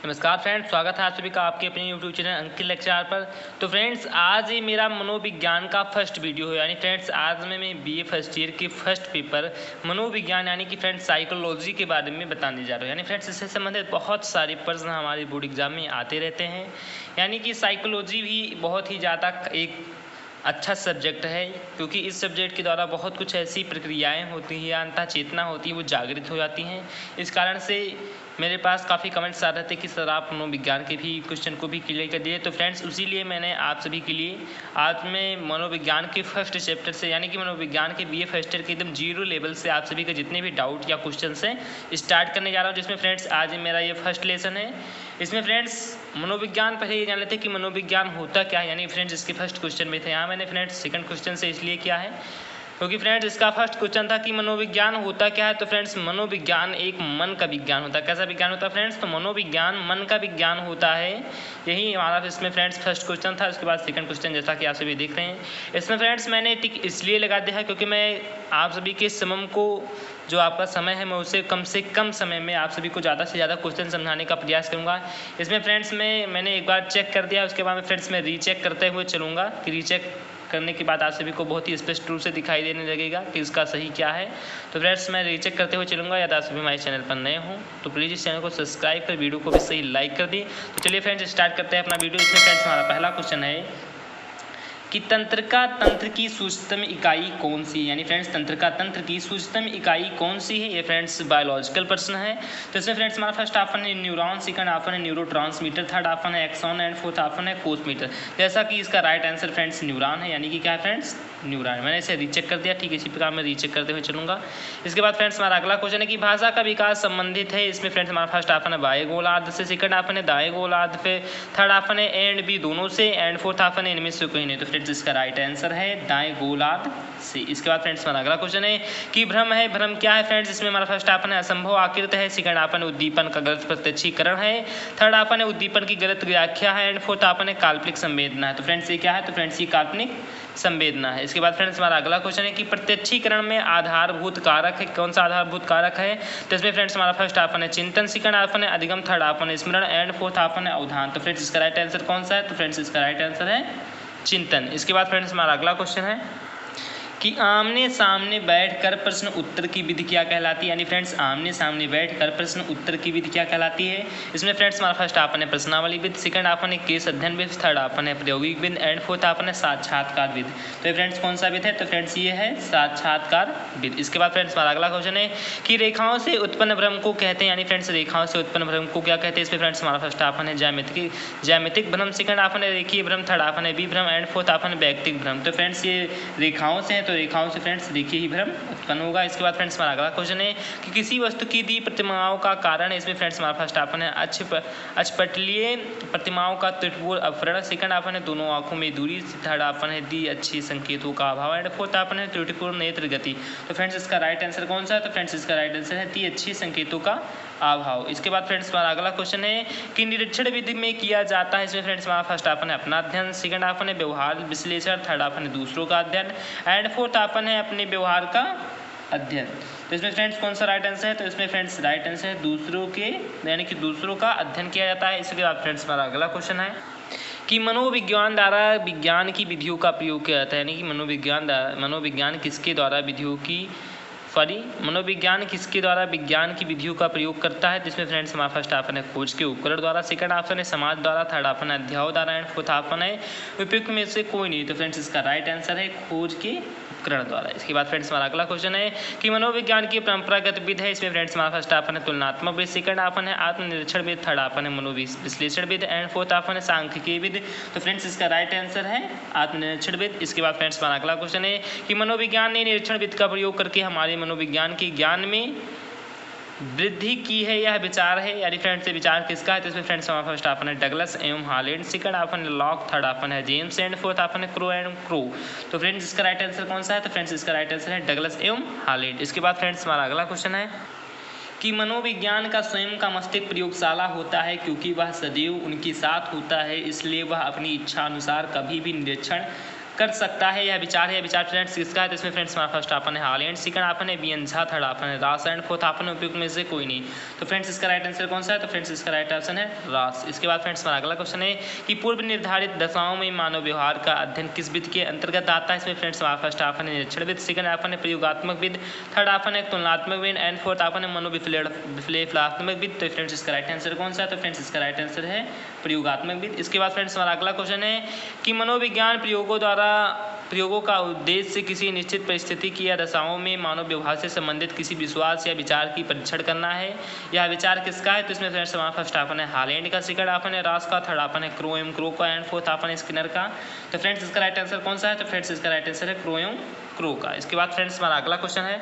नमस्कार फ्रेंड्स, स्वागत है आप सभी का आपके अपने यूट्यूब चैनल अंकित लेक्चर पर। तो फ्रेंड्स, आज ये मेरा मनोविज्ञान का फर्स्ट वीडियो है। यानी फ्रेंड्स, आज मैं बीए फर्स्ट ईयर के फर्स्ट पेपर मनोविज्ञान यानी कि फ्रेंड्स साइकोलॉजी के बारे में बताने जा रहा हूँ। यानी फ्रेंड्स, इससे संबंधित बहुत सारे प्रश्न हमारे बोर्ड एग्जाम में आते रहते हैं। यानी कि साइकोलॉजी भी बहुत ही ज़्यादा एक अच्छा सब्जेक्ट है, क्योंकि इस सब्जेक्ट के द्वारा बहुत कुछ ऐसी प्रक्रियाएं होती हैं, अंतः चेतना होती है, वो जागृत हो जाती हैं। इस कारण से मेरे पास काफ़ी कमेंट्स आ रहे थे कि सर आप मनोविज्ञान के भी क्वेश्चन को भी क्लियर कर दिए। तो फ्रेंड्स, उसीलिए मैंने आप सभी के लिए आज मैं मनोविज्ञान के फर्स्ट चैप्टर से यानी कि मनोविज्ञान के बीए फर्स्ट ईयर के एकदम जीरो लेवल से आप सभी के जितने भी डाउट या क्वेश्चन हैं स्टार्ट करने जा रहा हूँ। जिसमें फ्रेंड्स आज मेरा ये फर्स्ट लेसन है। इसमें फ्रेंड्स मनोविज्ञान पहले ये जान लेते हैं कि मनोविज्ञान होता क्या है। यानी फ्रेंड्स, इसके फर्स्ट क्वेश्चन में थे। यहाँ मैंने फ्रेंड्स सेकंड क्वेश्चन से इसलिए किया है क्योंकि फ्रेंड्स इसका फर्स्ट क्वेश्चन था कि मनोविज्ञान होता क्या है। तो फ्रेंड्स, मनोविज्ञान एक मन का विज्ञान होता है। कैसा विज्ञान होता है फ्रेंड्स? तो मनोविज्ञान मन का विज्ञान होता है। यही हमारा इसमें फ्रेंड्स फर्स्ट क्वेश्चन था। उसके बाद सेकंड क्वेश्चन जैसा कि आप सभी देख रहे हैं, इसमें फ्रेंड्स मैंने टिक इसलिए लगा दिया है क्योंकि मैं आप सभी के समम को जो आपका समय है मैं उसे कम से कम समय में आप सभी को ज़्यादा से ज़्यादा क्वेश्चन समझाने का प्रयास करूँगा। इसमें फ्रेंड्स मैंने एक बार चेक कर दिया, उसके बाद में फ्रेंड्स मैं रीचेक करते हुए चलूँगा कि रीचेक करने के बाद आप सभी को बहुत ही स्पष्ट रूप से दिखाई देने लगेगा कि इसका सही क्या है। तो फ्रेंड्स, मैं रीचेक करते हुए चलूँगा। यदि आप सभी हमारे चैनल पर नए हों तो प्लीज़ इस चैनल को सब्सक्राइब कर वीडियो को भी सही लाइक कर दी। तो चलिए फ्रेंड्स, स्टार्ट करते हैं अपना वीडियो। इसमें फ्रेंड्स हमारा पहला क्वेश्चन है कि तंत्र की सूक्ष्मतम इकाई कौन सी है। यानी फ्रेंड्स, तंत्र की सूक्ष्मतम इकाई कौन सी है। ये फ्रेंड्स बायोलॉजिकल प्रश्न है। तो इसमें फ्रेंड्स हमारा फर्स्ट ऑप्शन है न्यूरॉन, सेकंड ऑप्शन है न्यूरोट्रांसमीटर, थर्ड ऑप्शन है एक्सॉन एंड फोर्थ ऑप्शन है कोसमीटर। जैसा कि इसका राइट आंसर फ्रेंड्स न्यूरॉन है। यानी कि क्या है फ्रेंड्स? न्यूरॉन। मैंने इसे रीचेक कर दिया। ठीक है, इसी प्रकार मैं रीचेक करते हुए चलूँगा। इसके बाद फ्रेंड्स हमारा अगला क्वेश्चन है कि भाषा का विकास संबंधित है। इसमें फ्रेंड्स हमारा फर्स्ट ऑप्शन है बाएं गोलार्ध से, सेकंड ऑप्शन है दाएं गोलार्ध पे, थर्ड ऑप्शन है ए एंड बी दोनों से, एंड फोर्थ ऑप्शन है इनमें से कोई नहीं। तो फ्रेंड्स इसका राइट आंसर है दाएं गोलार्ध से। इसके बाद फ्रेंड्स हमारा अगला क्वेश्चन है कि भ्रम है। भ्रम क्या है फ्रेंड्स? इसमें हमारा फर्स्ट ऑप्शन है असंभव आकृति है, सेकंड ऑप्शन है उद्दीपन का गलत प्रत्यक्षीकरण है, थर्ड ऑप्शन है उद्दीपन की गलत व्याख्या है, एंड फोर्थ ऑप्शन है काल्पनिक संवेदना है। तो फ्रेंड्स ये क्या है? तो फ्रेंड्स ये काल्पनिक संवेदना है। इसके बाद फ्रेंड्स हमारा अगला क्वेश्चन है कि प्रत्यक्षीकरण में आधारभूत कारक है। कौन सा आधारभूत कारक है? तो इसमें फ्रेंड्स हमारा फर्स्ट ऑप्शन है चिंतन, सेकंड ऑप्शन है अधिगम, थर्ड ऑप्शन है स्मरण, एंड फोर्थ ऑप्शन है अवधान। तो फ्रेंड्स इसका राइट आंसर कौन सा है? तो फ्रेंड्स इसका राइट आंसर है चिंतन। इसके बाद फ्रेंड्स हमारा अगला क्वेश्चन है कि आमने सामने बैठकर प्रश्न उत्तर की विधि क्या कहलाती है। यानी फ्रेंड्स आमने सामने बैठकर प्रश्न उत्तर की विधि क्या कहलाती है। इसमें फ्रेंड्स हमारा फर्स्ट ऑप्शन है प्रश्नावली विधि, सेकंड ऑप्शन है केस अध्ययन विधि, थर्ड ऑप्शन है प्रायोगिक विधि, एंड फोर्थ ऑप्शन है साक्षात्कार विधि। तो फ्रेंड्स कौन सा विधि है? तो फ्रेंड्स ये है साक्षात्कार विधि। इसके बाद फ्रेंड्स हमारा अगला क्वेश्चन है कि रेखाओं से उत्पन्न भ्रम को कहते हैं। यानी फ्रेंड्स रेखाओं से उत्पन्न भ्रम को क्या कहते हैं। इसमें फ्रेंड्स हमारा फर्स्ट ऑप्शन है ज्यामितिक भ्रम, सेकंड ऑप्शन है रेखीय भ्रम, थर्ड ऑप्शन है विभ्रम, एंड फोर्थ ऑप्शन है वैयक्तिक भ्रम। तो फ्रेंड्स ये रेखाओं से है, तो रेखाओं से फ्रेंड्स देखिए ही भ्रम उत्पन्न होगा। इसके बाद फ्रेंड्स हमारा अगला क्वेश्चन है कि किसी वस्तु की दी प्रतिमाओं का कारण है। इसमें फ्रेंड्स हमारा फर्स्ट ऑप्शन है अचपटलीय प्रतिमाओं का त्रुटिपूर्ण अपहरण, सेकंड ऑप्शन है दोनों आंखों में दूरी, थर्ड ऑप्शन है दी अच्छे संकेतों का अभाव, एंड फोर्थ ऑप्शन है त्रुटिपूर्ण नेत्र गति। तो फ्रेंड्स इसका राइट आंसर कौन सा है? तो फ्रेंड्स इसका राइट आंसर है दी अच्छे संकेतों का अभाव। इसके बाद फ्रेंड्स हमारा अगला क्वेश्चन है कि निरीक्षण विधि में किया जाता है। इसमें फ्रेंड्स हमारा फर्स्ट ऑप्शन है अपना अध्ययन, सेकंड ऑप्शन है व्यवहार विश्लेषण, थर्ड ऑप्शन है दूसरों का अध्ययन, एंड फोर्थ ऑप्शन है अपने व्यवहार का अध्ययन। तो इसमें फ्रेंड्स कौन सा राइट आंसर है? तो इसमें फ्रेंड्स राइट आंसर है दूसरों के यानी कि दूसरों का अध्ययन किया जाता है। इसके बाद फ्रेंड्स हमारा अगला क्वेश्चन है कि मनोविज्ञान द्वारा विज्ञान की विधियों का प्रयोग किया जाता है। यानी कि मनोविज्ञान किसके द्वारा विधियों की मनोविज्ञान किसके द्वारा विज्ञान की विधियों का प्रयोग करता है। जिसमें फ्रेंड्स हमारा फर्स्ट ऑप्शन है खोज के उपकरण द्वारा, सेकंड ऑप्शन है समाज द्वारा, थर्ड ऑप्शन है अध्याय द्वारा, एंड फोर्थ ऑप्शन है उपयुक्त में से कोई नहीं। तो फ्रेंड्स इसका राइट आंसर है खोज के उपकरण द्वारा। इसके बाद फ्रेंड्स हमारा अगला क्वेश्चन है कि मनोविज्ञान की परंपरागत विधि है। इसमें फ्रेंड्स हमारा फर्स्ट ऑप्शन है तुलनात्मक विधि, सेकंड ऑप्शन है आत्मनिरीक्षण विधि, थर्ड ऑप्शन है मनोविश्लेषण विधि, एंड फोर्थ ऑप्शन है सांख्यिकीय विधि। तो फ्रेंड्स इसका राइट आंसर है आत्मनिरीक्षण विधि। इसके बाद फ्रेंड्स हमारा अगला क्वेश्चन है कि मनोविज्ञान ने निरीक्षण विधि का प्रयोग करके हमारे मनोविज्ञान के ज्ञान में वृद्धि की है, यह विचार है। यानी फ्रेंड्स ये विचार किसका है? तो इसमें फ्रेंड्स हमारा फर्स्ट ऑप्शन है डगलस एवं हॉलैंड, सेकंड ऑप्शन है लॉक, थर्ड ऑप्शन है जेम्स, एंड फोर्थ ऑप्शन है क्रो एंड क्रो। तो फ्रेंड्स इसका राइट आंसर कौन सा है? तो फ्रेंड्स इसका राइट आंसर है डगलस एवं हॉलैंड। इसके बाद फ्रेंड्स हमारा अगला क्वेश्चन है कि मनोविज्ञान का स्वयं का मस्तिष्क प्रयोगशाला होता है क्योंकि वह सदैव उनके साथ होता है, इसलिए वह अपनी इच्छा अनुसार कभी भी निरीक्षण कर सकता है, यह विचार है। विचार फ्रेंड्स किसका है? तो इसमें फ्रेंड्स हमारा फर्स्ट ऑप्शन है हॉलैंड, सेकंड ऑप्शन है बीएन झा, थर्ड ऑप्शन है रास एंड फोर्थ ऑप्शन है उपयुक्त में से कोई नहीं। तो फ्रेंड्स इसका राइट आंसर कौन सा है? तो फ्रेंड्स इसका राइट ऑप्शन है रास। इसके बाद फ्रेंड्स हमारा अगला क्वेश्चन है कि पूर्व निर्धारित दशाओं में मानव व्यवहार का अध्ययन किस विधि के अंतर्गत आता है? इसमें फ्रेंड्स हमारा फर्स्ट ऑप्शन है निरीक्षण विधि, सेकंड ऑप्शन है प्रयोगात्मक विधि, थर्ड ऑप्शन है तुलनात्मक विधि एंड फोर्थ ऑप्शन है मनोविश्लेषणात्मक विधि। तो फ्रेंड्स इसका राइट आंसर कौन सा है? तो फ्रेंड्स इसका राइट आंसर है प्रयोगात्मक विधि। इसके बाद फ्रेंड्स हमारा अगला क्वेश्चन है कि मनोविज्ञान प्रयोगों का उद्देश्य किसी निश्चित परिस्थिति की या दशाओं में मानव व्यवहार से संबंधित किसी विश्वास या विचार की परीक्षण करना है। यह विचार किसका है? तो इसमें फ्रेंड्स हमारा फर्स्ट ऑप्शन है हॉलैंड का, सेकंड ऑप्शन है रास का, थर्ड ऑप्शन है क्रो का एंड फोर्थ ऑप्शन है स्किनर का। तो फ्रेंड्स इसका राइट आंसर कौन सा है? तो फ्रेंड्स इसका राइट आंसर है क्रो का। इसके बाद फ्रेंड्स हमारा अगला क्वेश्चन है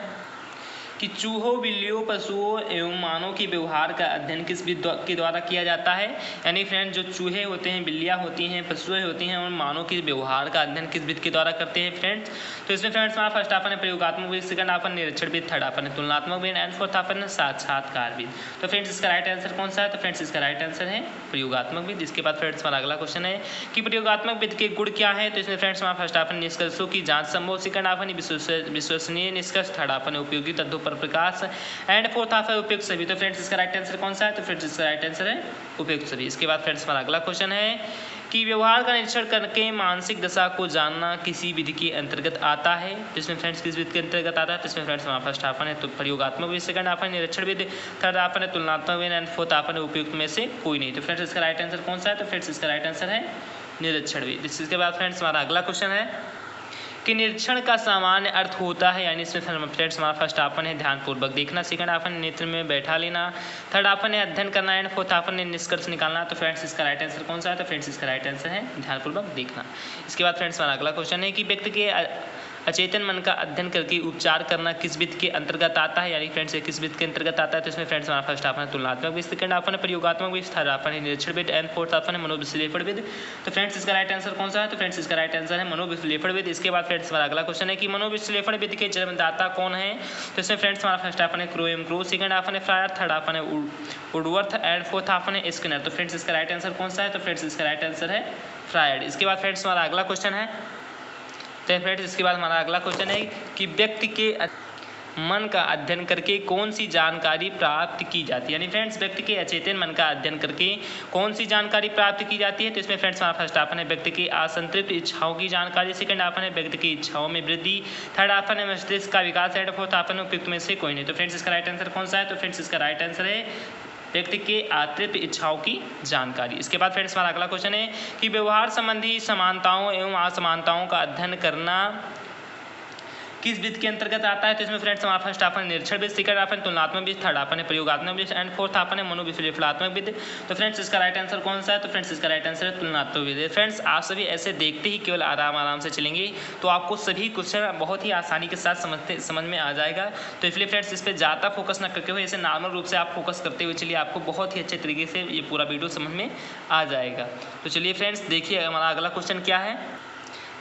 कि चूहों, बिल्लियों, पशुओं एवं मानव के व्यवहार का अध्ययन किस विधि के द्वारा किया जाता है? यानी फ्रेंड्स जो चूहे होते हैं, बिल्लियाँ होती हैं, पशुएं होती हैं और मानव के व्यवहार का अध्ययन किस विधि के द्वारा करते हैं फ्रेंड्स? तो इसमें फ्रेंड्स हमारा फर्स्ट ऑप्शन है प्रयोगात्मक विधि, सेकंड ऑप्शन निरीक्षण विधि, थर्ड ऑप्शन है तुलनात्मक विधि एंड फोर्थ ऑप्शन है साक्षात्कार विधि। तो फ्रेंड्स इसका राइट आंसर कौन सा है? तो फ्रेंड्स इसका राइट आंसर है प्रयोगात्मक विधि। इसके बाद फ्रेंड्स हमारा अगला क्वेश्चन है कि प्रयोगात्मक विधि के गुण क्या है? तो इसमें फ्रेंड्स हमारा फर्स्ट ऑप्शन निष्कर्षों की जाँच संभव, सेकंड ऑप्शन विश्वसनीय निष्कर्ष, थर्ड ऑप्शन उपयोगी तथ्यों पर प्रकाश एंड फोर्थ ऑप्शन है उपयुक्त सभी। तो फ्रेंड्स इसका राइट आंसर कौन सा है? तो फ्रेंड्स इसका राइट आंसर है उपयुक्त सभी। इसके बाद फ्रेंड्स हमारा अगला क्वेश्चन है कि व्यवहार का निरीक्षण करके मानसिक दशा को जानना किसी विधि के अंतर्गत आता है? तो इसमें फ्रेंड्स किस विधि के अंतर्गत आता है? तो इसमें फ्रेंड्स हमारा फर्स्ट ऑप्शन है तो प्रयोगात्मक विधि, सेकंड ऑप्शन निरीक्षण विधि, थर्ड ऑप्शन है तुलनात्मक विधि एंड फोर्थ ऑप्शन है उपयुक्त में से कोई नहीं। तो फ्रेंड्स इसका राइट आंसर कौन सा है? तो फ्रेंड्स इसका राइट आंसर है निरीक्षण विधि। इसके बाद फ्रेंड्स हमारा अगला क्वेश्चन है कि निरीक्षण का सामान्य अर्थ होता है, यानी इसमें फ्रेंड्स हमारा फर्स्ट ऑप्शन है ध्यानपूर्वक देखना, सेकंड ऑप्शन है नेत्र में बैठा लेना, थर्ड ऑप्शन है अध्ययन करना एंड फोर्थ ऑप्शन है निष्कर्ष निकालना। तो फ्रेंड्स इसका राइट आंसर कौन सा है? तो फ्रेंड्स इसका राइट आंसर है ध्यानपूर्वक देखना। इसके बाद फ्रेंड्स हमारा अगला क्वेश्चन है कि व्यक्ति के अचेतन मन का अध्ययन करके उपचार करना किस विधि के अंतर्गत आता है? यानी फ्रेंड्स ये किस विधि के अंतर्गत आता है? तो इसमें फ्रेंड्स हमारा फर्स्ट ऑप्शन है तुलनात्मक विधि, सेकंड ऑप्शन है प्रयोगात्मक विधि, थर्ड ऑप्शन है निरीक्षण विधि एंड फोर्थ ऑप्शन है मनोविश्लेषण विधि। तो फ्रेंड्स इसका राइट आंसर कौन सा है? तो फ्रेंड्स इसका राइट आंसर है मनोविश्लेषण विधि। इसके बाद फ्रेंड्स हमारा अगला क्वेश्चन है कि मनोविश्लेषण विधि के जन्मदाता कौन है? तो इसमें फ्रेंड्स हमारा फर्स्ट ऑप्शन है क्रो, सेकंड ऑप्शन है फ्रायर, थर्ड ऑप्शन है वुडवर्थ एंड फोर्थ ऑप्शन है स्किनर। तो फ्रेंड्स इसका राइट आंसर कौन सा है? तो फ्रेंड्स इसका राइट आंसर है फ्रायड। इसके बाद फ्रेंड्स हमारा अगला क्वेश्चन है फ्रेंड्स इसके बाद हमारा अगला क्वेश्चन है कि व्यक्ति के मन का अध्ययन करके कौन सी जानकारी प्राप्त की जाती है? यानी फ्रेंड्स व्यक्ति के अचेतन मन का अध्ययन करके कौन सी जानकारी प्राप्त की जाती है? तो इसमें फ्रेंड्स हमारा फर्स्ट ऑप्शन है व्यक्ति की असंतृप्त इच्छाओं की जानकारी, सेकंड ऑप्शन है व्यक्ति की इच्छाओं में वृद्धि, थर्ड ऑप्शन है मस्तिष्क का विकास एंड फोर्थ ऑप्शन उपयुक्त में से कोई नहीं। तो फ्रेंड्स इसका राइट आंसर कौन सा है? तो फ्रेंड्स इसका राइट आंसर है व्यक्ति के अतृप्त इच्छाओं की जानकारी। इसके बाद फ्रेंड्स हमारा अगला क्वेश्चन है कि व्यवहार संबंधी समानताओं एवं असमानताओं का अध्ययन करना किस विधि के अंतर्गत आता है? तो इसमें फ्रेंड्स हमारा फर्स्ट ऑप्शन निरीक्षण विधि, सेकंड ऑप्शन तुलनात्मक विधि, थर्ड ऑप्शन है प्रयोगात्मक विधि एंड फोर्थ ऑप्शन है मनोविश्लेषणात्मक विधि। तो फ्रेंड्स इसका राइट आंसर कौन सा है? तो फ्रेंड्स इसका राइट आंसर है तुलनात्मक विधि। फ्रेंड्स आप सभी ऐसे देखते ही केवल आराम से चलेंगे तो आपको सभी क्वेश्चन बहुत ही आसानी के साथ समझ में आ जाएगा। तो इसलिए फ्रेंड्स इस पर ज़्यादा फोकस न करते हुए ऐसे नॉर्मल रूप से आप फोकस करते हुए चलिए, आपको बहुत ही अच्छे तरीके से ये पूरा वीडियो समझ में आ जाएगा। तो चलिए फ्रेंड्स देखिए हमारा अगला क्वेश्चन क्या है।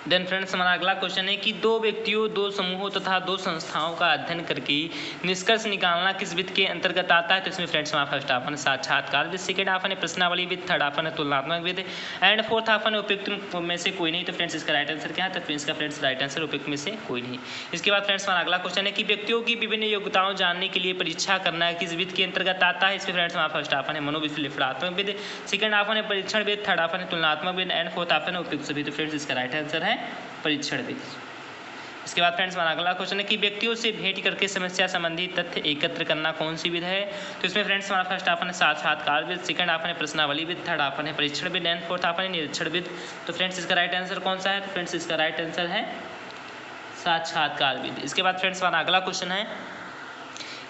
देन फ्रेंड्स हमारा अगला क्वेश्चन है कि दो व्यक्तियों, दो समूहों तथा दो संस्थाओं का अध्ययन करके निष्कर्ष निकालना किस विधि के अंतर्गत आता है? तो इसमें फ्रेंड्स हमारा फर्स्ट ऑप्शन है साक्षात्कार विधि, सेकंड ऑप्शन है प्रश्नावली विधि, थर्ड ऑप्शन है तुलनात्मक विधि एंड फोर्थ ऑप्शन है उपयुक्त में से कोई नहीं। तो फ्रेंड्स इसका राइट आंसर क्या है? तो इसका फ्रेंड्स राइट आंसर उपयुक्त में से कोई नहीं। इसके बाद फ्रेंड्स हमारा अगला क्वेश्चन है कि व्यक्तियों की विभिन्न योग्यताओं जानने के लिए परीक्षा करना किस विधि के अंतर्गत आता है? इसमें फ्रेंड्स हमारा फर्स्ट ऑप्शन है मनोविश्लेषणात्मक विधि, सेकंड ऑप्शन है परीक्षण विधि, थर्ड ऑप्शन है तुलनात्मक विधि एंड फोर्थ ऑप्शन है उपयुक्त विधि। तो फ्रेंड्स इसका राइट आंसर है परीक्षण विधि। इसके बाद फ्रेंड्स हमारा अगला क्वेश्चन है कि व्यक्तियों से भेंट करके समस्या संबंधी तथ्य एकत्र करना कौन सी विधि है? तो इसमें फ्रेंड्स हमारा फर्स्ट ऑप्शन है साक्षात्कार विधि, सेकंड ऑप्शन है प्रश्नावली विधि, थर्ड ऑप्शन है परीक्षण विधि एंड फोर्थ ऑप्शन है निरीक्षण विधि। तो फ्रेंड्स इसका राइट आंसर कौन सा है? तो फ्रेंड्स इसका राइट आंसर है साक्षात्कार विधि। इसके बाद फ्रेंड्स हमारा अगला क्वेश्चन है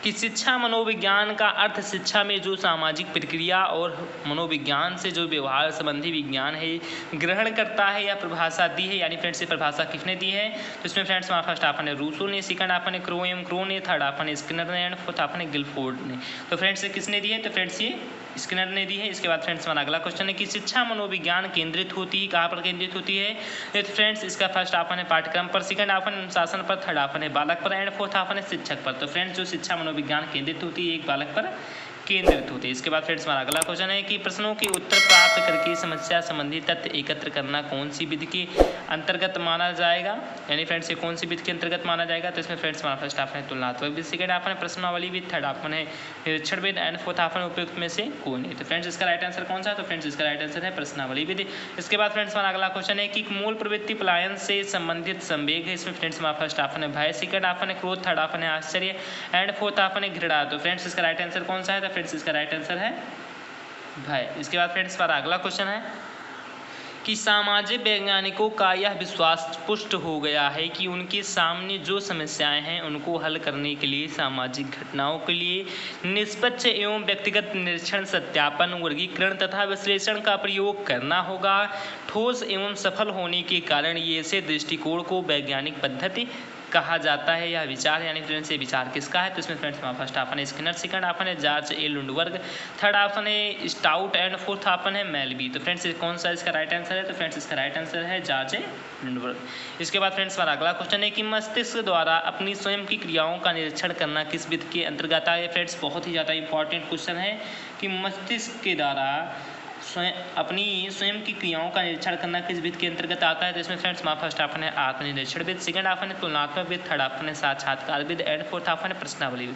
कि शिक्षा मनोविज्ञान का अर्थ शिक्षा में जो सामाजिक प्रक्रिया और मनोविज्ञान से जो व्यवहार संबंधी विज्ञान है ग्रहण करता है या परिभाषा दी है, यानी फ्रेंड्स ये परिभाषा किसने दी है? तो इसमें फ्रेंड्स हमारा फर्स्ट ऑप्शन है रूसो ने, सेकंड ऑप्शन है क्रो ने, थर्ड ऑप्शन है स्किनर ने एंड फोर्थ ऑप्शन है गिलफोर्ड ने। तो फ्रेंड्स ये किसने दी है? तो फ्रेंड्स ये स्किनर ने दी है। इसके बाद फ्रेंड्स हमारा अगला क्वेश्चन है कि शिक्षा मनोविज्ञान केंद्रित होती है, कहाँ पर केंद्रित होती है? तो फ्रेंड्स इसका फर्स्ट ऑप्शन है पाठ्यक्रम पर, सेकंड ऑप्शन अनुशासन पर, थर्ड ऑप्शन है बालक पर एंड फोर्थ ऑप्शन है शिक्षक पर। तो फ्रेंड्स जो शिक्षा मनोविज्ञान केंद्रित होती है एक बालक पर केंद्रित होते हैं। इसके बाद फ्रेंड्स हमारा अगला क्वेश्चन है कि प्रश्नों के उत्तर प्राप्त करके समस्या संबंधी तथ्य एकत्र करना कौन सी विधि के अंतर्गत माना जाएगा, यानी फ्रेंड्स ये कौन सी विधि के अंतर्गत माना जाएगा। तो इसमें फ्रेंड्स हमारा फर्स्ट ऑप्शन है तुलनात्मक विधि, सेकंड ऑप्शन है प्रश्नावली विधि, थर्ड ऑप्शन है निरीक्षण विधि एंड फोर्थ ऑप्शन उपयुक्त में से कोई नहीं। तो फ्रेंड्स इसका राइट आंसर कौन सा है, तो फ्रेंड्स इसका राइट आंसर है प्रश्नावली विधि। इसके बाद फ्रेंड्स हमारा अगला क्वेश्चन है कि मूल प्रवृत्ति पलायन से संबंधित संवेग है। इसमें फ्रेंड्स हमारा फर्स्ट ऑप्शन है भय, सेकंड ऑप्शन है क्रोध, थर्ड ऑप्शन है आश्चर्य एंड फोर्थ ऑप्शन है घृणा। तो फ्रेंड्स इसका राइट आंसर कौन सा है, तो फ्रेंड्स इसका राइट आंसर है भय। इसके बाद फ्रेंड्स हमारा अगला क्वेश्चन है कि सामाजिक वैज्ञानिकों का यह विश्वास पुष्ट हो गया है कि उनके सामने जो समस्याएं हैं उनको हल करने के लिए सामाजिक घटनाओं के लिए निष्पक्ष एवं व्यक्तिगत निरीक्षण, सत्यापन, वर्गीकरण तथा विश्लेषण का प्रयोग करना होगा। ठोस एवं सफल होने के कारण ये ऐसे दृष्टिकोण को वैज्ञानिक पद्धति कहा जाता है। यह विचार यानी फ्रेंड्स ये विचार किसका है, तो इसमें फ्रेंड्स हमारा फर्स्ट ऑप्शन है स्किनर, सेकंड ऑप्शन है George A Lundberg, third option है स्टाउट एंड फोर्थ ऑप्शन है मेलबी। तो फ्रेंड्स कौन सा इसका राइट आंसर है, तो फ्रेंड्स इसका राइट आंसर है जॉर्ज ए लुंडबर्ग। इसके बाद फ्रेंड्स हमारा अगला क्वेश्चन है कि मस्तिष्क द्वारा अपनी स्वयं की क्रियाओं का निरीक्षण करना किस विधि के अंतर्गत है। फ्रेंड्स बहुत ही ज़्यादा इंपॉर्टेंट क्वेश्चन है कि मस्तिष्क के द्वारा अपनी स्वयं की क्रियाओं का निरीक्षण करना किस विधि के अंतर्गत आता है। तो इसमें फ्रेंड्स हमारा फर्स्ट ऑप्शन है आत्मनिरीक्षण विधि, सेकंड ऑप्शन है तुलनात्मक विधि, थर्ड ऑप्शन है साक्षात्कार विधि एंड फोर्थ ऑप्शन है प्रश्नावली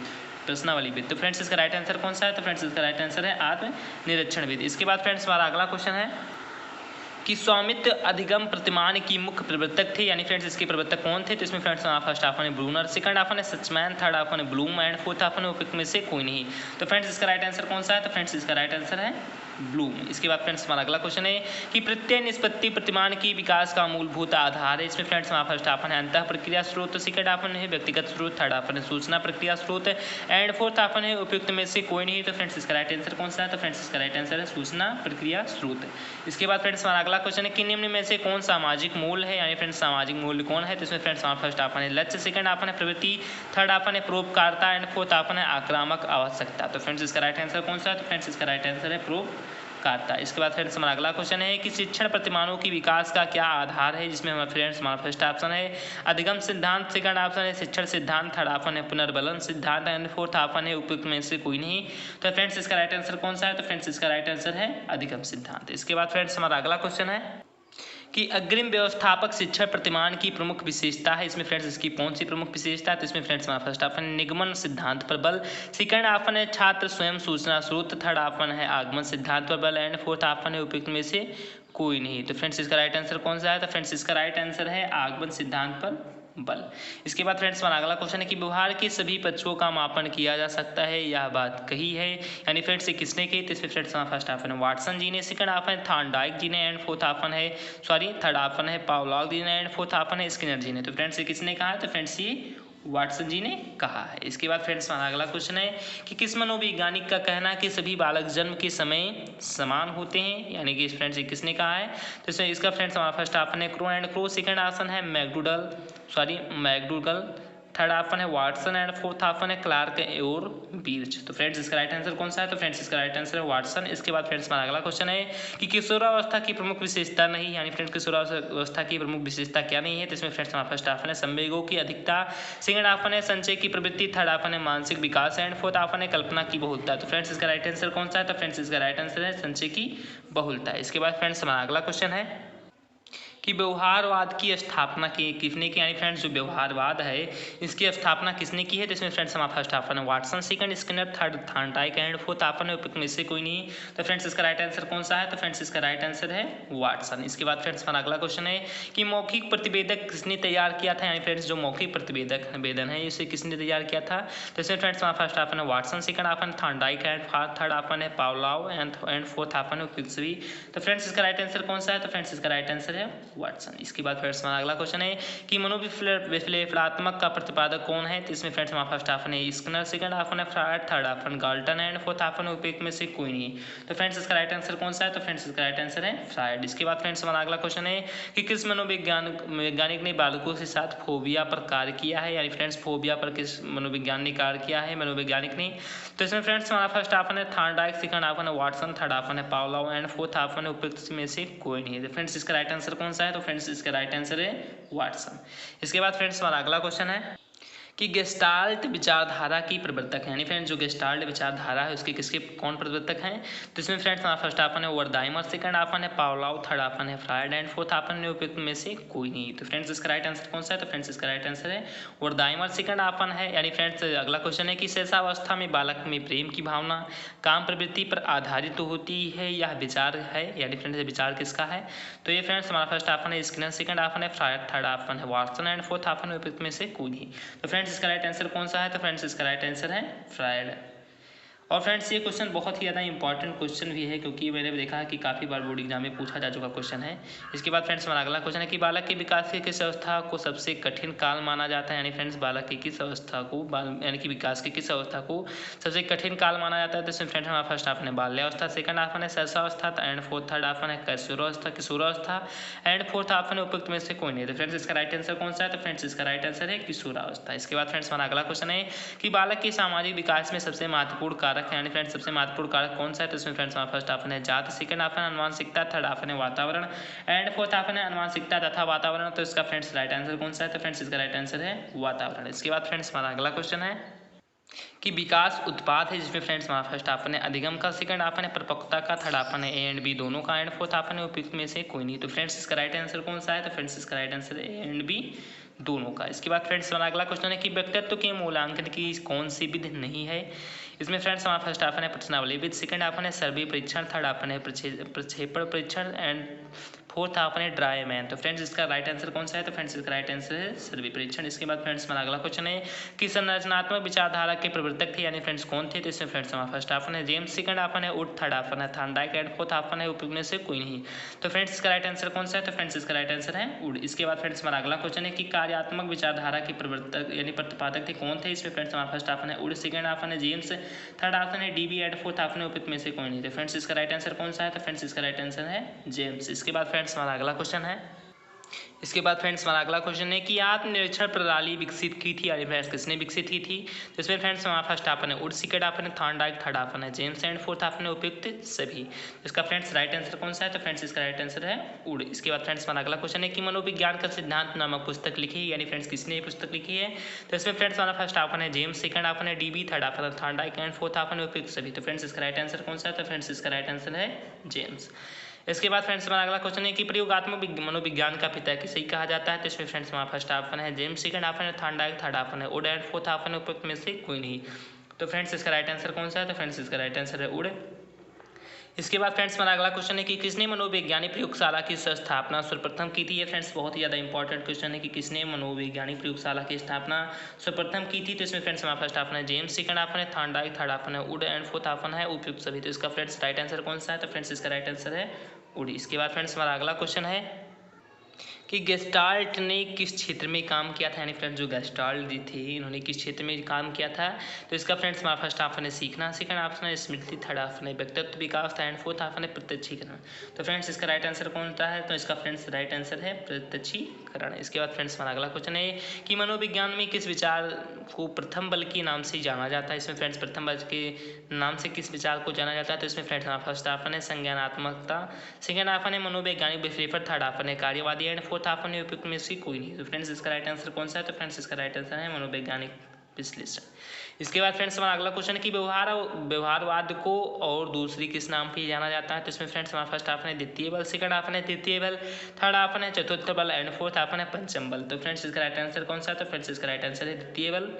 विधि। तो फ्रेंड्स इसका राइट आंसर कौन सा है, तो फ्रेंड्स इसका राइट आंसर है आत्मनिरीक्षण विधि। इसके बाद फ्रेंड्स हमारा अगला क्वेश्चन है कि स्वामित्व अधिगम प्रतिमान की मुख्य प्रवर्तक थे, यानी फ्रेंड्स इसके प्रवर्तक कौन थे। तो इसमें फ्रेंड्स फर्स्ट ऑप्शन है ब्रूनर, सेकंड ऑप्शन है सचमैन, थर्ड ऑप्शन है ब्लूम एंड फोर्थ ऑप्शन है उपयुक्त में से कोई नहीं। तो फ्रेंड्स इसका राइट आंसर कौन सा है, तो फ्रेंड्स इसका राइट आंसर है ब्लूम। इसके बाद फ्रेंड्स हमारा अगला क्वेश्चन है कि प्रत्यय निष्पत्ति प्रतिमान की विकास का मूलभूत आधार है। इसमें फ्रेंड्स हमारा फर्स्ट ऑप्शन है अंतः प्रक्रिया स्रोत, सेकंड ऑप्शन है व्यक्तिगत स्रोत, थर्ड ऑप्शन है सूचना प्रक्रिया स्रोत एंड फोर्थ ऑप्शन है उपयुक्त में से कोई नहीं। तो फ्रेंड्स इसका राइट आंसर कौन सा है, तो फ्रेंड्स इसका राइट आंसर है सूचना प्रक्रिया स्रोत। इसके बाद फ्रेंड्स हमारा अगला क्वेश्चन है कि निम्न में से कौन सामाजिक मूल है, यानी फ्रेंड्स सामाजिक मूल्य कौन है। तो इसमें फ्रेंड्स हमारा फर्स्ट ऑप्शन है लक्ष्य, सेकंड ऑप्शन है प्रवृत्ति, थर्ड ऑप्शन है परोपकारता एंड फोर्थ ऑप्शन है आक्रामक आवश्यकता। तो फ्रेंड्स इसका राइट आंसर कौन सा है, तो फ्रेंड्स इसका राइट आंसर है परोपकारता। इसके बाद फ्रेंड्स हमारा अगला क्वेश्चन है कि शिक्षण प्रतिमानों की विकास का क्या आधार है, जिसमें हमारा फ्रेंड्स हमारा फर्स्ट ऑप्शन है अधिगम सिद्धांत, सेकंड ऑप्शन है शिक्षण सिद्धांत, थर्ड ऑप्शन है पुनर्बलन सिद्धांत एंड फोर्थ ऑप्शन है उपयुक्त में से कोई नहीं। तो फ्रेंड्स इसका राइट आंसर कौन सा है, तो फ्रेंड्स इसका राइट आंसर है अधिगम सिद्धांत। इसके बाद फ्रेंड्स हमारा अगला क्वेश्चन है कि अग्रिम व्यवस्थापक शिक्षण प्रतिमान की प्रमुख विशेषता है। इसमें फ्रेंड्स इसकी कौन सी प्रमुख विशेषता है, तो इसमें फ्रेंड्स हमारा फर्स्ट ऑप्शन निगमन सिद्धांत पर बल, सेकंड ऑप्शन है छात्र स्वयं सूचना स्रोत, थर्ड ऑप्शन है आगमन सिद्धांत पर बल एंड फोर्थ ऑप्शन है उपयुक्त में से कोई नहीं। तो फ्रेंड्स इसका राइट आंसर कौन सा है, तो फ्रेंड्स इसका राइट आंसर है आगमन सिद्धांत पर बल। इसके बाद फ्रेंड्स हमारा अगला क्वेश्चन है कि व्यवहार के सभी पक्षों का मापन किया जा सकता है, यह बात कही है, यानी फ्रेंड्स ये किसने की। तो इसमें फ्रेंड्स हमारा फर्स्ट ऑप्शन है वाटसन जी ने, सेकंड ऑप्शन है थॉर्नडाइक जी ने एंड फोर्थ ऑप्शन है थर्ड ऑप्शन है पावलॉग जी ने एंड फोर्थ ऑप्शन है स्किनर जी ने। तो फ्रेंड्स ये किसने कहा है, तो फ्रेंड्स ये वाटसन जी ने कहा है। इसके बाद फ्रेंड्स हमारा अगला क्वेश्चन है कि किस मनोवैज्ञानिक का कहना है कि सभी बालक जन्म के समय समान होते हैं, यानी कि फ्रेंड्स ये किसने कहा है। तो इसका फ्रेंड्स हमारा फर्स्ट ऑप्शन है crow and crow, second option है मैकडूगल, थर्ड ऑप्शन है वाटसन एंड फोर्थ ऑप्शन है क्लार्क और बीर्च। तो फ्रेंड्स इसका राइट आंसर कौन सा है, तो फ्रेंड्स इसका राइट आंसर है वाटसन। इसके बाद फ्रेंड्स हमारा अगला क्वेश्चन है कि किशोरावस्था की प्रमुख विशेषता नहीं, यानी फ्रेंड्स किशोरावस्था की प्रमुख विशेषता क्या नहीं है। तो इसमें फ्रेंड्स हमारा फर्स्ट ऑप्शन है संवेगों की अधिकता, सेकंड ऑप्शन है संचय की प्रवृत्ति, थर्ड ऑप्शन है मानसिक विकास एंड फोर्थ ऑप्शन है कल्पना की बहुलता। तो फ्रेंड्स इसका राइट आंसर कौन सा है, तो फ्रेंड्स इसका राइट आंसर है संचय की बहुलता। इसके बाद फ्रेंड्स हमारा अगला क्वेश्चन है कि व्यवहारवाद की स्थापना किसने की, यानी फ्रेंड्स जो व्यवहारवाद है इसकी स्थापना किसने की है। तो इसमें फ्रेंड्स हमारा फर्स्ट ऑप्शन है Watson, second Skinner, third Thorndike and fourth option है उपयुक्त में से कोई नहीं। तो फ्रेंड्स इसका राइट आंसर कौन सा है, तो फ्रेंड्स इसका राइट आंसर है वाटसन। इसके बाद फ्रेंड्स हमारा अगला क्वेश्चन है कि मौखिक प्रतिवेदक किसने तैयार किया था, यानी फ्रेंड्स जो मौखिक प्रतिवेदक निवेदन है इसे किसने तैयार किया था। तो इसमें फ्रेंड्स हमारा फर्स्ट ऑप्शन है Watson, second option Thorndike and third option है पावलॉव एंड फोर्थ ऑप्शन है उपयुक्त सभी। तो फ्रेंड्स इसका राइट आंसर कौन सा है, तो फ्रेंड्स इसका राइट आंसर है वाटसन। इसके बाद फ्रेंड्स हमारा अगला क्वेश्चन है कि मनोविश्लेषणात्मक का प्रतिपादक कौन है। तो इसमें फ्रेंड्स हमारा फर्स्ट ऑप्शन है स्किनर, सेकंड ऑप्शन है Freud, third option Galton and fourth option उपयुक्त में से कोई नहीं। तो फ्रेंड्स इसका राइट आंसर कौन सा है, तो फ्रेंड्स इसका राइट आंसर है फ्रायड। इसके बाद फ्रेंड्स हमारा अगला क्वेश्चन है कि किस वैज्ञानिक ने बालकों के साथ फोबिया पर कार्य किया है, यानी फ्रेंड्स फोबिया पर किस मनोविज्ञान ने कार्य किया है मनोवैज्ञानिक ने। तो इसमें फ्रेंड्स हमारा फर्स्ट ऑप्शन है थॉर्नडाइक, सेकंड ऑप्शन है वाटसन, थर्ड ऑप्शन है पावलॉव एंड फोर्थ ऑप्शन है उपयुक्त में से कोई नहीं है। तो फ्रेंड्स इसका राइट आंसर कौन सा है, तो फ्रेंड्स इसका राइट आंसर है वाटसन। इसके बाद फ्रेंड्स हमारा अगला क्वेश्चन है कि गेस्टाल्ट विचारधारा की प्रवर्तक है, यानी फ्रेंड्स जो गेस्टाल्ट विचारधारा है उसके किसके कौन प्रवर्तक हैं। तो इसमें फ्रेंड्स हमारा फर्स्ट ऑप्शन है वर्दाइमर, सेकंड ऑप्शन है पावलोव, थर्ड ऑप्शन है फ्रायड एंड फोर्थ ऑप्शन है उपयुक्त में से कोई नहीं। तो फ्रेंड्स इसका राइट आंसर कौन सा है। तो फ्रेंड्स इसका राइट आंसर है वर्दाइमर, सेकंड ऑप्शन है। यानी फ्रेंड्स अगला क्वेश्चन है कि शैशवावस्था में बालक में प्रेम की भावना काम प्रवृत्ति पर आधारित होती है, यह विचार है, यानी फ्रेंड्स विचार किसका है। तो ये फ्रेंड्स हमारा फर्स्ट ऑप्शन है स्किनर, सेकंड ऑप्शन है फ्रायड, थर्ड ऑप्शन है वाटसन एंड फोर्थ ऑप्शन है उपयुक्त में से कोई नहीं। तो फ्रेंड्स इसका राइट आंसर कौन सा है। तो फ्रेंड्स इसका राइट आंसर है फ्रायड। और फ्रेंड्स ये क्वेश्चन बहुत ही ज़्यादा इंपॉर्टेंट क्वेश्चन भी है, क्योंकि मैंने देखा है कि काफ़ी बार बोर्ड एग्जाम में पूछा जा चुका क्वेश्चन है। इसके बाद फ्रेंड्स हमारा अगला क्वेश्चन है कि बालक के विकास की किस अवस्था को सबसे कठिन काल माना जाता है, यानी फ्रेंड्स बालक की किस अवस्था को यानी कि विकास की किस अवस्था को सबसे कठिन काल माना जाता है। तो इसमें फ्रेंड्स हमारा फर्स्ट ऑप्शन है बाल्यावस्था, सेकंड ऑप्शन है शैशवावस्था एंड फोर्थ थर्ड ऑप्शन है किशोरावस्था एंड फोर्थ ऑप्शन है उपयुक्त में से कोई नहीं। तो फ्रेंड्स इसका राइट आंसर कौन सा है। तो फ्रेंड्स इसका राइट आंसर है किशोरावस्था। इसके बाद फ्रेंड्स हमारा अगला क्वेश्चन है कि बालक के सामाजिक विकास में सबसे महत्वपूर्ण कारक है, यानी फ्रेंड्स सबसे महत्वपूर्ण कारक कौन सा है। तो इसमें फ्रेंड्स हमारा फर्स्ट ऑप्शन है जाति, सेकंड ऑप्शन आनुवंशिकता, थर्ड ऑप्शन है वातावरण एंड फोर्थ ऑप्शन है आनुवंशिकता तथा वातावरण। तो इसका फ्रेंड्स राइट आंसर कौन सा है। तो फ्रेंड्स इसका राइट आंसर है वातावरण। इसके बाद फ्रेंड्स हमारा अगला क्वेश्चन है कि विकास उत्पाद है, जिसमें फ्रेंड्स हमारा फर्स्ट ऑप्शन है अधिगम का, सेकंड ऑप्शन है परिपक्वता का, थर्ड ऑप्शन है ए एंड बी दोनों का एंड फोर्थ ऑप्शन है उपयुक्त में से कोई नहीं। तो फ्रेंड्स इसका राइट आंसर कौन सा है। तो फ्रेंड्स इसका राइट आंसर है ए एंड बी दोनों का। इसके बाद फ्रेंड्स हमारा अगला क्वेश्चन है कि व्यक्तित्व के मूल्यांकन की कौन सी विधि नहीं है। इसमें फ्रेंड्स हमारा फर्स्ट ऑप्शन है प्रश्नावली विधि, सेकंड ऑप्शन है सर्वे परीक्षण, थर्ड ऑप्शन है प्रक्षेपण परीक्षण एंड फोर्थ ऑप्शन है ड्राई मैन। तो फ्रेंड्स इसका राइट आंसर कौन सा है। तो फ्रेंड्स इसका राइट आंसर है सर्वे परीक्षण। इसके बाद फ्रेंड्स हमारा अगला क्वेश्चन है कि संरचनात्मक विचारधारा के प्रवर्तक थे, यानी फ्रेंड्स कौन थे। तो इसमें फ्रेंड्स हमारा फर्स्ट ऑप्शन है जेम्स, सेकंड ऑप्शन है वुड, थर्ड ऑप्शन है थॉर्नडाइक एंड फोर्थ ऑप्शन है उपयुक्त में से कोई नहीं। तो फ्रेंड्स इसका राइट आंसर कौन सा है। तो फ्रेंड्स इसका राइट आंसर है वुड। इसके बाद फ्रेंड्स हमारा अगला क्वेश्चन है कि कार्यात्मक विचारधारा के प्रवर्तक यानी प्रतिपादक थे कौन थे। इसमें फ्रेंड्स हमारा फर्स्ट ऑप्शन है वुड, सेकंड ऑप्शन है जेम्स, थर्ड ऑप्शन है डीबी एंड फोर्थ ऑप्शन है उपयुक्त में से कोई नहीं। तो फ्रेंड्स इसका राइट आंसर कौन सा है। तो फ्रेंड्स इसका राइट आंसर है जेम्स। इसके बाद फ्रेंड्स हमारा अगला क्वेश्चन है हमारा अगला क्वेश्चन है कि आत्मनिरीक्षण प्रणाली विकसित की थी, यानी फ्रेंड्स किसने विकसित की थी। तो इसमें फ्रेंड्स हमारा फर्स्ट ऑप्शन है वुड, सेकंड ऑप्शन है थॉर्नडाइक, थर्ड ऑप्शन है जेम्स एंड फोर्थ ऑप्शन है उपयुक्त सभी। इसका फ्रेंड्स राइट आंसर कौन सा है। तो फ्रेंड्स इसका राइट आंसर है वुड। इसके बाद फ्रेंड्स हमारा अगला क्वेश्चन है कि मनोविज्ञान का सिद्धांत नामक पुस्तक लिखी है, यानी फ्रेंड्स किसने ये पुस्तक लिखी है। तो इसमें फ्रेंड्स हमारा फर्स्ट ऑप्शन है जेम्स, सेकंड ऑप्शन है डीबी, थर्ड ऑप्शन है थॉर्नडाइक एंड फोर्थ ऑप्शन है उपयुक्त सभी। तो फ्रेंड्स इसका राइट आंसर कौन सा है। तो फ्रेंड्स इसका राइट आंसर है जेम्स। इसके बाद फ्रेंड्स हमारा अगला क्वेश्चन है कि प्रयोगात्मक मनोविज्ञान का पिता किसे कहा जाता है। तो इसमें फ्रेंड्स हमारा फर्स्ट ऑप्शन है जेम्स, सेकंड ऑप्शन है थॉर्नडाइक, थर्ड ऑप्शन है वुड एंड फोर्थ ऑप्शन है उपयुक्त में से कोई नहीं। तो फ्रेंड्स इसका राइट आंसर कौन सा है। तो फ्रेंड्स इसका राइट आंसर है वुड। इसके बाद फ्रेंड्स हमारा अगला क्वेश्चन है कि किसने मनोवैज्ञानिक प्रयोगशाला की स्थापना सर्वप्रथम की थी। ये फ्रेंड्स बहुत ही ज़्यादा इंपॉर्टेंट क्वेश्चन है कि किसने मनोवैज्ञानिक प्रयोगशाला की स्थापना सर्वप्रथम की थी। तो इसमें फ्रेंड्स हमारा फर्स्ट ऑप्शन है जेम्स, सेकंड ऑप्शन है थॉर्नडाइक, थर्ड ऑप्शन है वुड एंड फोर्थ ऑप्शन है उपयुक्त सभी। तो इसका फ्रेंड्स राइट आंसर कौन सा है। तो फ्रेंड्स इसका राइट आंसर है वुड। इसके बाद फ्रेंड्स हमारा अगला क्वेश्चन है कि गेस्टाल्ट ने किस क्षेत्र में काम किया था, यानी फ्रेंड्स जो गेस्टाल्ट जी थे इन्होंने किस क्षेत्र में काम किया था। तो इसका फ्रेंड्स हमारा फर्स्ट ऑप्शन है सीखना, सेकंड ऑप्शन है स्मृति, थर्ड ऑप्शन है व्यक्तित्व विकास एंड फोर्थ ऑप्शन है प्रत्यक्षीकरण। तो फ्रेंड्स इसका राइट आंसर कौन सा है। तो इसका फ्रेंड्स राइट आंसर है प्रत्यक्षीकरण। इसके बाद फ्रेंड्स हमारा अगला क्वेश्चन है कि मनोविज्ञान में किस विचार को प्रथम बल के नाम से जाना जाता है। इसमें फ्रेंड्स प्रथम बल के नाम से किस विचार को जाना जाता है। तो इसमें फ्रेंड्स हमारा फर्स्ट ऑप्शन है संज्ञानात्मकता, सेकंड ऑप्शन है मनोवैज्ञानिक विश्लेषण, थर्ड ऑप्शन है कार्यवादी एंड फोर्थ ऑप्शन है उपयुक्त में से कोई नहीं। तो फ्रेंड्स इसका राइट आंसर कौन सा है। तो फ्रेंड्स इसका राइट आंसर है मनोवैज्ञानिक विश्लेषण। इसके बाद फ्रेंड्स हमारा अगला क्वेश्चन है कि व्यवहारवाद को और दूसरी किस नाम पे जाना जाता है। तो इसमें फ्रेंड्स हमारा फर्स्ट ऑप्शन है द्वितीय बल, सेकंड ऑप्शन है तृतीय बल, थर्ड ऑप्शन है चतुर्थ बल एंड फोर्थ ऑप्शन है पंचम बल। तो फ्रेंड्स इसका राइट आंसर कौन सा है। तो फ्रेंड्स इसका राइट आंसर है द्वितीय बल।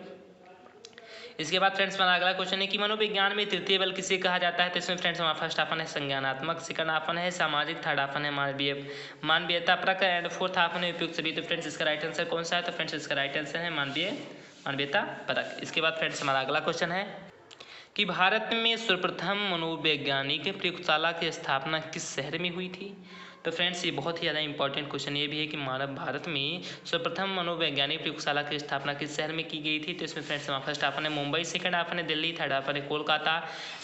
इसके बाद फ्रेंड्स हमारा अगला क्वेश्चन है कि मनोविज्ञान में तृतीय बल किसे कहा जाता है। तो इसमें फ्रेंड्स हमारा फर्स्ट ऑप्शन है संज्ञानात्मक, सेकंड ऑप्शन है सामाजिक, थर्ड ऑप्शन है मानवीयता परक एंड फोर्थ ऑप्शन है उपयुक्त सभी। तो फ्रेंड्स इसका राइट आंसर कौन सा है। तो फ्रेंड्स इसका राइट आंसर है मानवीयता परक। इसके बाद फ्रेंड्स हमारा अगला क्वेश्चन है कि भारत में सर्वप्रथम मनोवैज्ञानिक प्रयोगशाला की स्थापना किस शहर में हुई थी। तो फ्रेंड्स ये बहुत ही ज़्यादा इंपॉर्टेंट क्वेश्चन ये भी है कि मानव भारत में सर्वप्रथम मनोवैज्ञानिक प्रयोगशाला की स्थापना किस शहर में की गई थी। तो इसमें फ्रेंड्स हमारा फर्स्ट ऑप्शन है मुंबई, सेकंड ऑप्शन है दिल्ली, थर्ड ऑप्शन है कोलकाता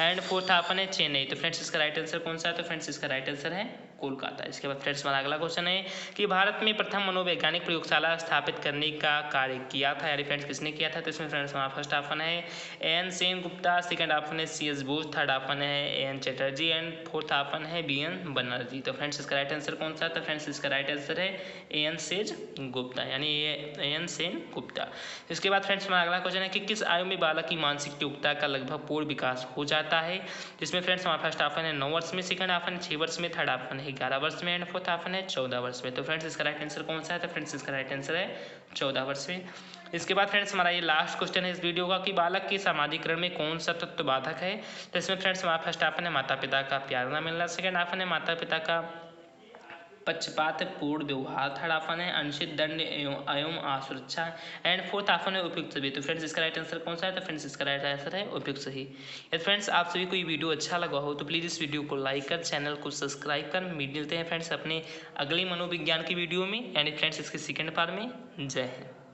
एंड फोर्थ ऑप्शन है चेन्नई। तो फ्रेंड्स इसका राइट आंसर कौन सा है। तो फ्रेंड्स इसका राइट आंसर है कोलकाता। इसके बाद फ्रेंड्स हमारा अगला क्वेश्चन है कि भारत में प्रथम मनोवैज्ञानिक प्रयोगशाला स्थापित करने का कार्य किया था, यानी फ्रेंड्स किसने किया था? तो इसमें फ्रेंड्स हमारा फर्स्ट ऑप्शन है N Sen Gupta, second option है CS बोस, थर्ड ऑप्शन है AN Chatterjee and fourth option है BN बनर्जी। तो फ्रेंड्स इसका राइट आंसर कौन सा है? तो फ्रेंड्स इसका राइट आंसर है AN सेज गुप्ता, यानी AN सेन गुप्ता। इसके बाद फ्रेंड्स हमारा अगला क्वेश्चन है कि किस आयु में बालक की मानसिक योग्यता का लगभग पूर्ण विकास हो जाता है? जिसमें फ्रेंड्स हमारा फर्स्ट ऑप्शन है 9 वर्ष में, सेकंड ऑप्शन है 6 वर्ष में, थर्ड ऑप्शन है 11 वर्ष में एंड फोर्थ ऑप्शन है 14 वर्ष में। तो फ्रेंड्स इसका राइट आंसर कौन सा है? तो फ्रेंड्स इसका राइट आंसर है 14 वर्ष में। इसके बाद फ्रेंड्स हमारा ये लास्ट क्वेश्चन है इस वीडियो का कि बालक के समाजीकरण में कौन सा तत्व बाधक है? तो इसमें फ्रेंड्स हमारा फर्स्ट ऑप्शन है माता पिता का प्यार न मिलना, सेकंड ऑप्शन है माता पिता का पक्षपात पूर्ण व्यवहार, थर्ड ऑप्शन है अनुचित दंड एवं असुरक्षा एंड फोर्थ ऑप्शन है उपयुक्त सभी। तो फ्रेंड्स इसका राइट आंसर कौन सा है? तो फ्रेंड्स इसका राइट आंसर है उपयुक्त सही। यदि फ्रेंड्स आप सभी को ये वीडियो अच्छा लगा हो तो प्लीज़ इस वीडियो को लाइक कर, चैनल को सब्सक्राइब कर। मिलते हैं फ्रेंड्स अपने अगली मनोविज्ञान की वीडियो में, यानी फ्रेंड्स इसके सेकंड पार्ट में। जय हिंद।